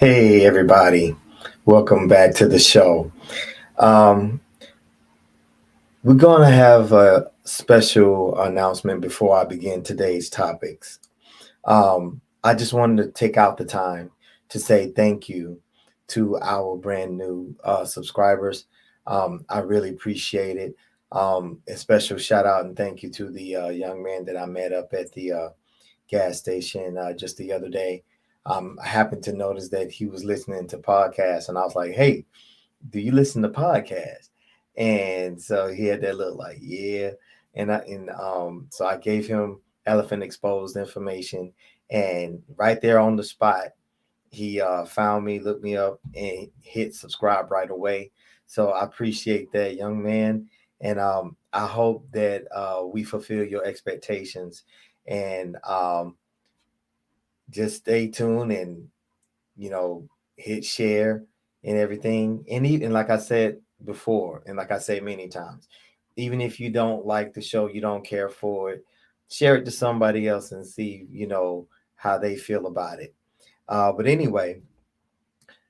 Hey, everybody. Welcome back to the show. Um, we're going to have a special announcement before I begin today's topics. I just wanted to take out the time to say thank you to our brand new subscribers. I really appreciate it. A special shout out and thank you to the young man that I met up at the gas station just the other day. I happened to notice that he was listening to podcasts, and I was like, "Hey, do you listen to podcasts?" And so he had that look like, "Yeah." So I gave him Elephant Exposed information, and right there on the spot, he found me, looked me up, and hit subscribe right away. So I appreciate that, young man, and I hope that we fulfill your expectations. And just stay tuned and you know hit share and everything. And even like I said before, and like I say many times, even if you don't like the show, you don't care for it, share it to somebody else and see how they feel about it. But anyway,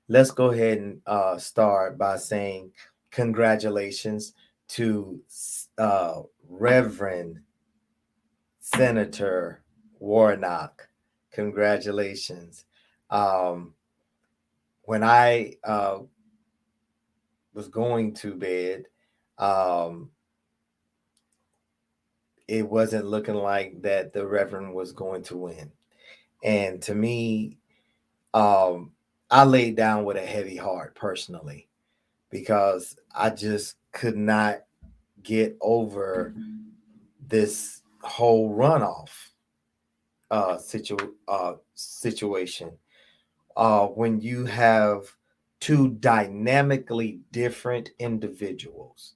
let's go ahead and start by saying congratulations to uh, Reverend Senator Warnock. Congratulations. Um, when I was going to bed, um, it wasn't looking like that the Reverend was going to win. And to me, um, I laid down with a heavy heart personally because I just could not get over this whole runoff situation. When you have two dynamically different individuals.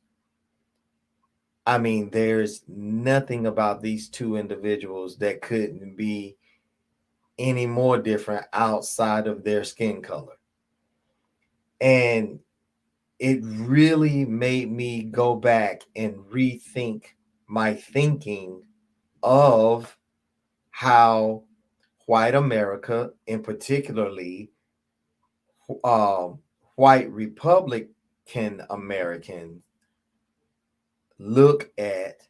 I mean, there's nothing about these two individuals that couldn't be any more different outside of their skin color. And it really made me go back and rethink my thinking of how white America, and particularly um, white Republican Americans, look at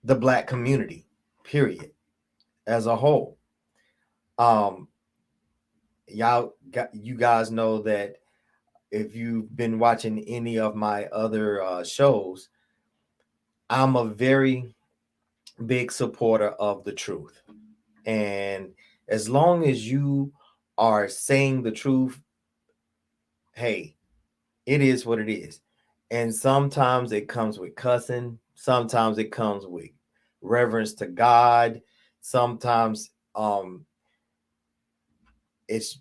the black community, period, as a whole. Um, you guys know that if you've been watching any of my other shows, I'm a very big supporter of the truth. And as long as you are saying the truth, hey, it is what it is. And sometimes it comes with cussing, sometimes it comes with reverence to God, sometimes it's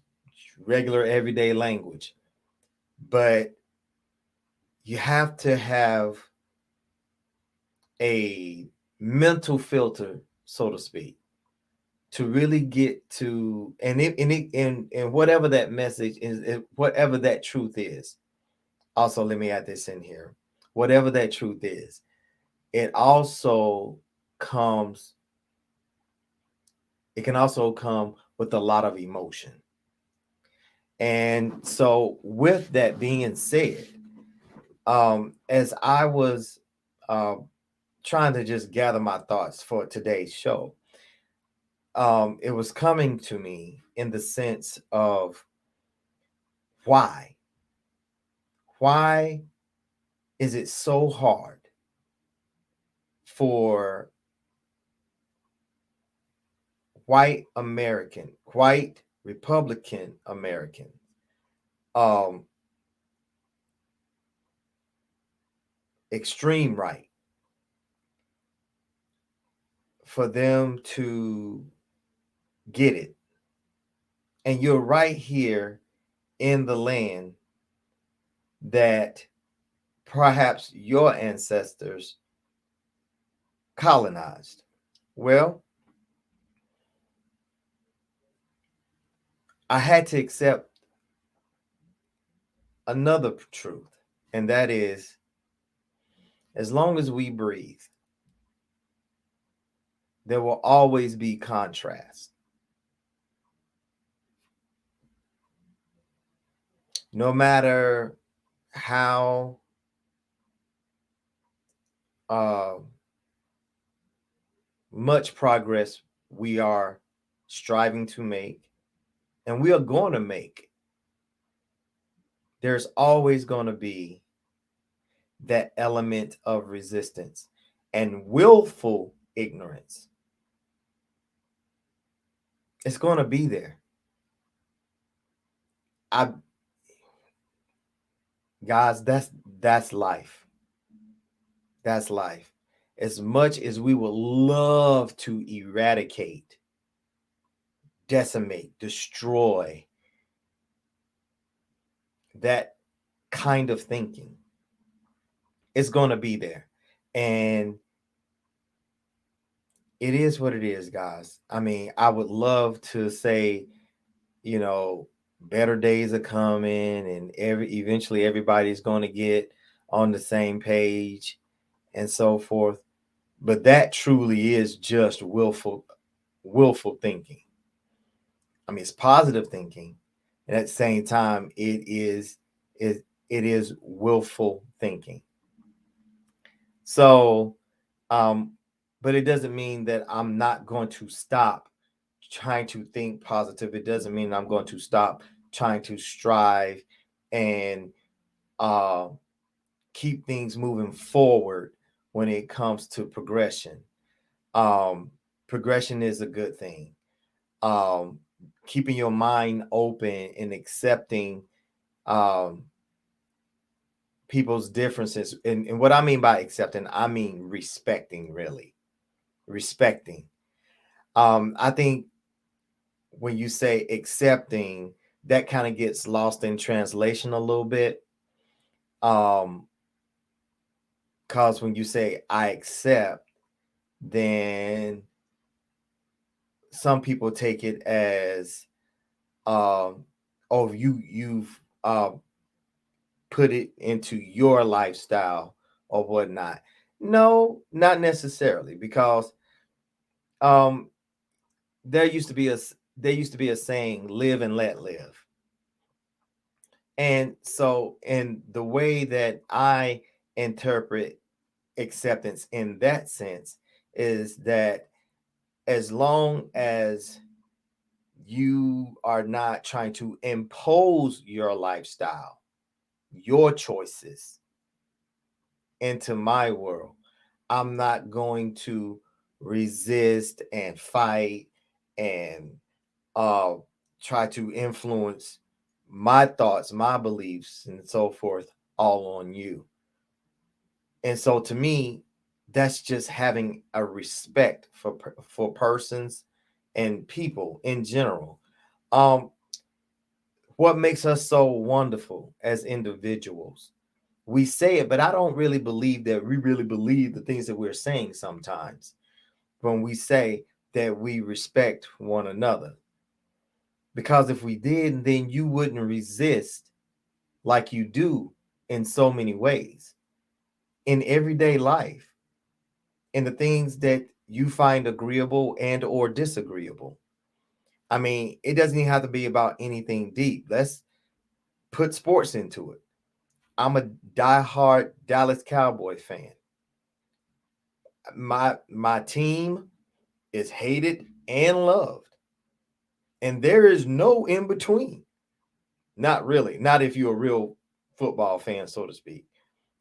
regular everyday language. But you have to have a mental filter, so to speak, to really get to and whatever that message is, whatever that truth is. Also, let me add this in here. Whatever that truth is, it also comes, it can also come with a lot of emotion. And so, with that being said, as I was uh, trying to just gather my thoughts for today's show, it was coming to me in the sense of why? Why is it so hard for white Republican Americans, um, extreme right, for them to get it? And you're right here in the land that perhaps your ancestors colonized. Well, I had to accept another truth, and that is as long as we breathe, there will always be contrast. No matter how uh, much progress we are striving to make, and we are going to make, there's always going to be that element of resistance and willful ignorance. It's going to be there. I Guys, that's life. That's life. As much as we would love to eradicate, decimate, destroy that kind of thinking, it's going to be there. And it is what it is, guys. I mean, I would love to say, better days are coming and eventually everybody's going to get on the same page and so forth. But that truly is just willful thinking. I mean, it's positive thinking, and at the same time, it is willful thinking. So, um, but it doesn't mean that I'm not going to stop trying to think positive. It doesn't mean I'm going to stop trying to strive and uh, keep things moving forward when it comes to progression. Um, Progression is a good thing. Um, Keeping your mind open and accepting um, people's differences. And what I mean by accepting, I mean respecting, really. Respecting. I think when you say accepting, that kind of gets lost in translation a little bit. Because when you say I accept, then some people take it as oh, you've put it into your lifestyle or whatnot. No, not necessarily, because um there used to be a saying, live and let live. And so, in the way that I interpret acceptance in that sense, is that as long as you are not trying to impose your lifestyle, your choices into my world, I'm not going to resist and fight and uh, try to influence my thoughts, my beliefs, and so forth all on you. And so to me, that's just having a respect for persons and people in general. Um, what makes us so wonderful as individuals? We say it, but I don't really believe that we really believe the things that we're saying sometimes when we say that we respect one another. Because if we did, then you wouldn't resist like you do in so many ways in everyday life, in the things that you find agreeable and or disagreeable. I mean, it doesn't even have to be about anything deep. Let's put sports into it. I'm a diehard Dallas Cowboy fan. My team is hated and loved, and there is no in between. Not really. Not if you're a real football fan, so to speak.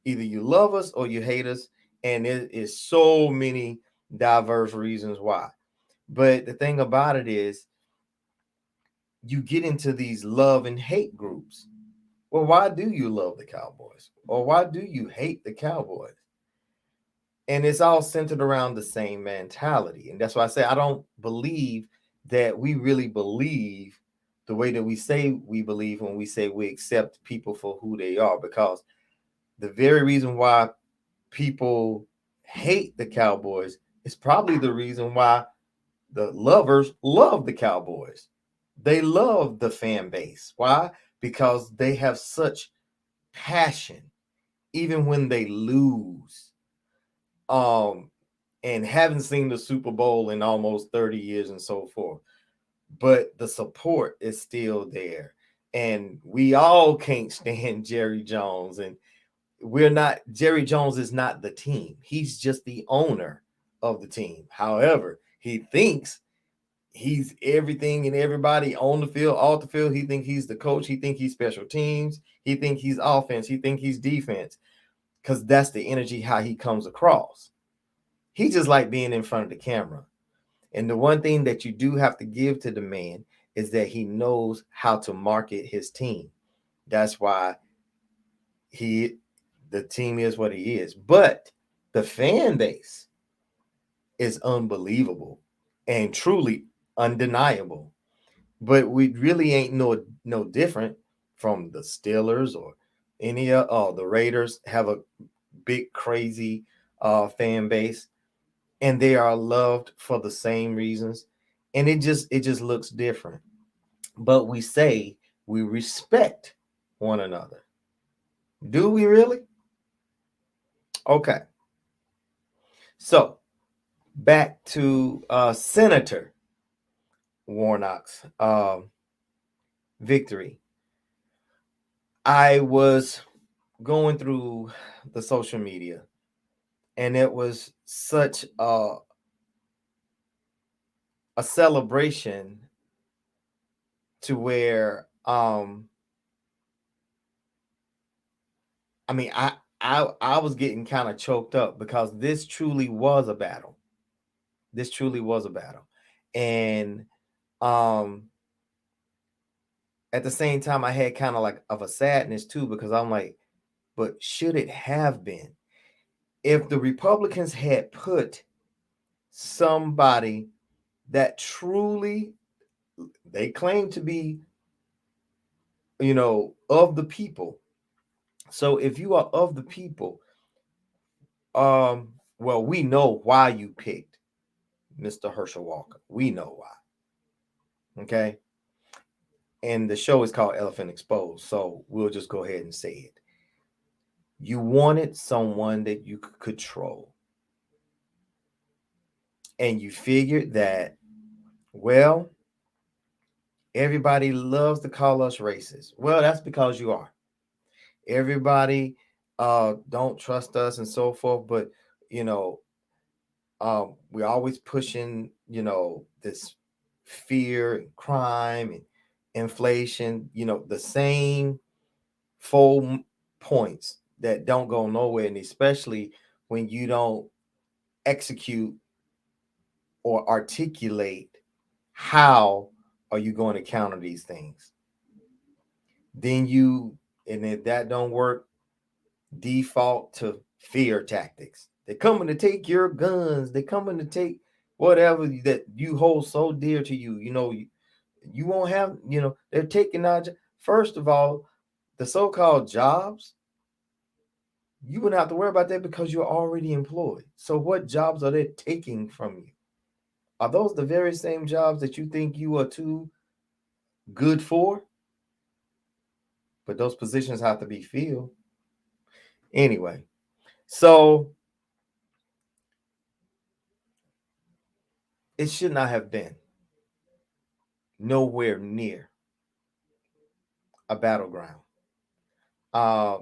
Either you love us or you hate us, and there is so many diverse reasons why. But the thing about it is, you get into these love and hate groups. Well, why do you love the Cowboys? Or why do you hate the Cowboys? And it's all centered around the same mentality. And that's why I say I don't believe that we really believe the way that we say we believe when we say we accept people for who they are. Because the very reason why people hate the Cowboys is probably the reason why the lovers love the Cowboys. They love the fan base. Why? Because they have such passion, even when they lose. Um, and haven't seen the Super Bowl in almost 30 years and so forth. But the support is still there. And we all can't stand Jerry Jones. And Jerry Jones is not the team. He's just the owner of the team. However, he thinks he's everything and everybody on the field, off the field. He thinks he's the coach. He thinks he's special teams. He thinks he's offense. He thinks he's defense, because that's the energy how he comes across. He just like being in front of the camera. And the one thing that you do have to give to the man is that he knows how to market his team. That's why the team is what he is. But the fan base is unbelievable and truly undeniable. But we really ain't no different from the Steelers or any the Raiders have a big crazy fan base, and they are loved for the same reasons, and it just looks different. But we say we respect one another. Do we really? Okay. So back to Senator Warnock's victory. I was going through the social media, and it was such a celebration to where I mean I was getting kind of choked up, because this truly was a battle. This truly was a battle. And um at the same time I had kind of like of a sadness too, because I'm like, but should it have been? If the Republicans had put somebody that truly they claim to be, of the people. So if you are of the people, well, we know why you picked Mr. Herschel Walker. We know why. Okay. And the show is called Elephant Exposed. So we'll just go ahead and say it. You wanted someone that you could control. And you figured that, well, everybody loves to call us racist. Well, that's because you are. Everybody don't trust us and so forth. But, you know, we're always pushing, this fear and crime and inflation, the same four points that don't go nowhere. And especially when you don't execute or articulate how are you going to counter these things. Then and if that don't work, default to fear tactics. They're coming to take your guns. They're coming to take whatever that you hold so dear to you. You won't have, they're taking out. First of all, the so-called jobs, you wouldn't have to worry about that because you're already employed. So what jobs are they taking from you? Are those the very same jobs that you think you are too good for? But those positions have to be filled. Anyway, so it should not have been nowhere near a battleground. Uh,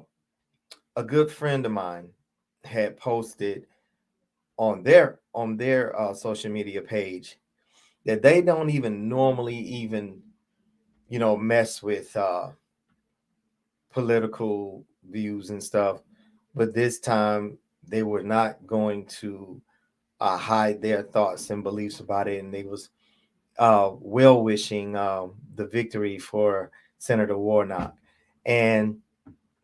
a good friend of mine had posted on their social media page that they don't even normally even mess with political views and stuff, but this time they were not going to hide their thoughts and beliefs about it, and they was well wishing the victory for Senator Warnock. And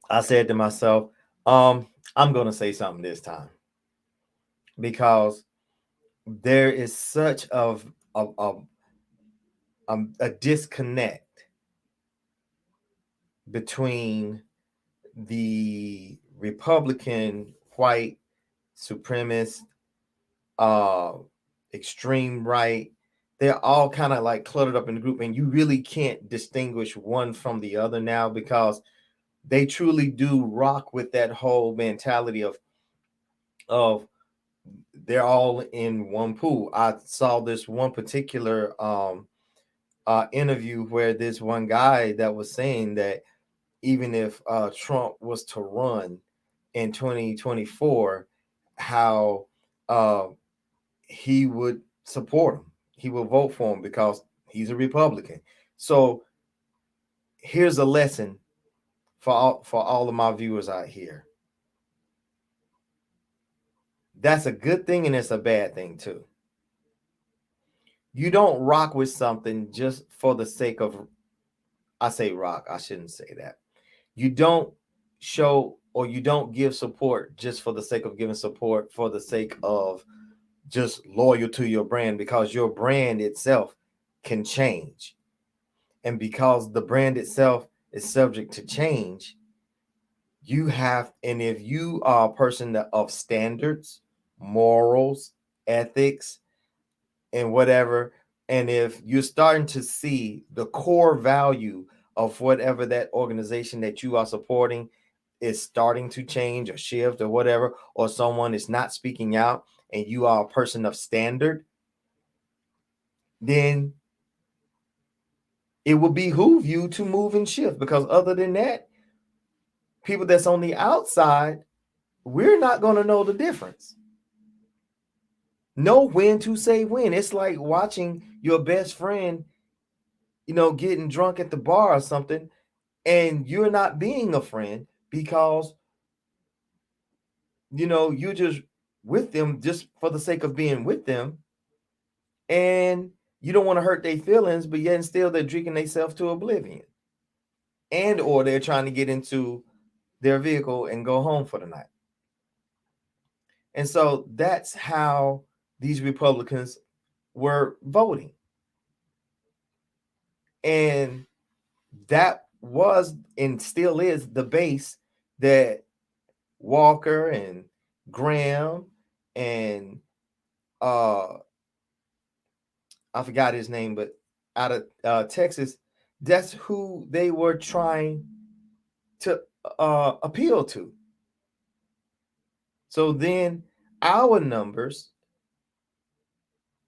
I said to myself, I'm going to say something this time, because there is such a disconnect between the Republican white supremacist, uh, extreme right. They're all kind of like cluttered up in the group, and you really can't distinguish one from the other now, because they truly do rock with that whole mentality of they're all in one pool. I saw this one particular interview where this one guy that was saying that even if Trump was to run in 2024, how uh, he would support him. He will vote for him because he's a Republican. So here's a lesson for all of my viewers out here. That's a good thing and it's a bad thing too. You don't rock with something just for the sake of, I say rock, I shouldn't say that. You don't show or you don't give support just for the sake of giving support, for the sake of just loyal to your brand, because your brand itself can change. And because the brand itself is subject to change, you have, and if you are a person of standards, morals, ethics, and whatever, and if you're starting to see the core value of whatever that organization that you are supporting is starting to change or shift or whatever, or someone is not speaking out and you are a person of standard, then it will behoove you to move and shift, because other than that, people that's on the outside, we're not going to know the difference. Know when to say when. It's like watching your best friend, getting drunk at the bar or something, and you're not being a friend because, you're just with them just for the sake of being with them. And you don't want to hurt their feelings, but yet and still they're drinking themselves to oblivion. And or they're trying to get into their vehicle and go home for the night. And so that's how these Republicans were voting. And that was and still is the base that Walker and Graham and I forgot his name, but out of Texas, that's who they were trying to appeal to. So then our numbers,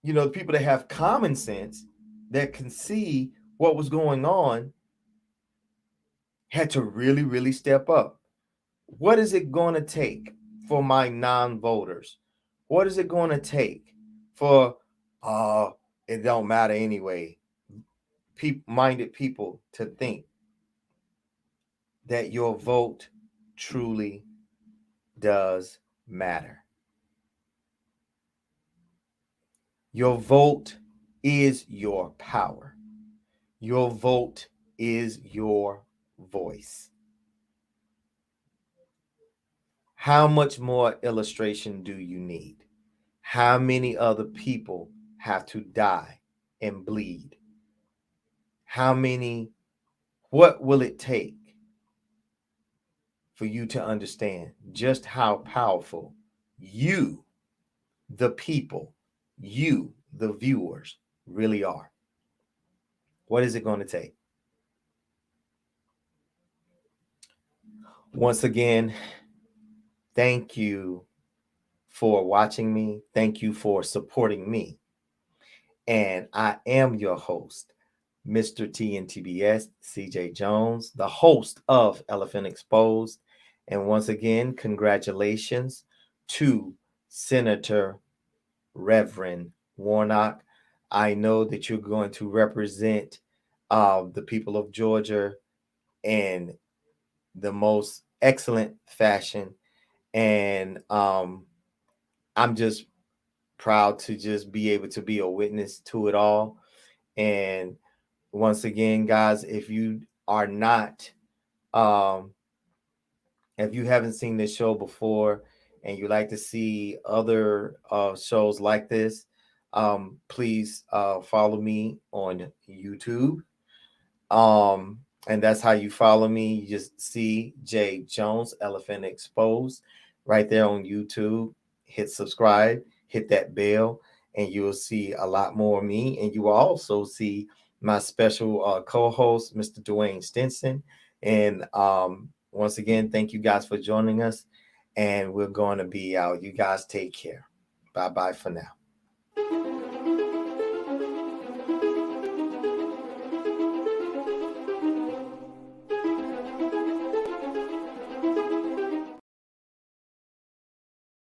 the people that have common sense, that can see what was going on, had to really, really step up. What is it going to take for my non-voters? What is it going to take for it don't matter anyway, minded people to think that your vote truly does matter? Your vote is your power. Your vote is your voice. How much more illustration do you need? How many other people have to die and bleed? What will it take for you to understand just how powerful you, the people, you, the viewers, really are? What is it going to take? Once again, thank you for watching me. Thank you for supporting me. And I am your host, Mr. TNTBS, CJ Jones, the host of Elephant Exposed. And once again, congratulations to Senator Reverend Warnock. I know that you're going to represent the people of Georgia in the most excellent fashion. And I'm just proud to just be able to be a witness to it all. And once again, guys, if you are not, if you haven't seen this show before and you like to see other shows like this, please follow me on YouTube. And that's how you follow me. You just see J Jones, Elephant Exposed, right there on YouTube. Hit subscribe, hit that bell, and you will see a lot more of me. And you will also see my special co-host, Mr. Dwayne Stinson. And once again, thank you guys for joining us. And we're going to be out. You guys take care. Bye-bye for now.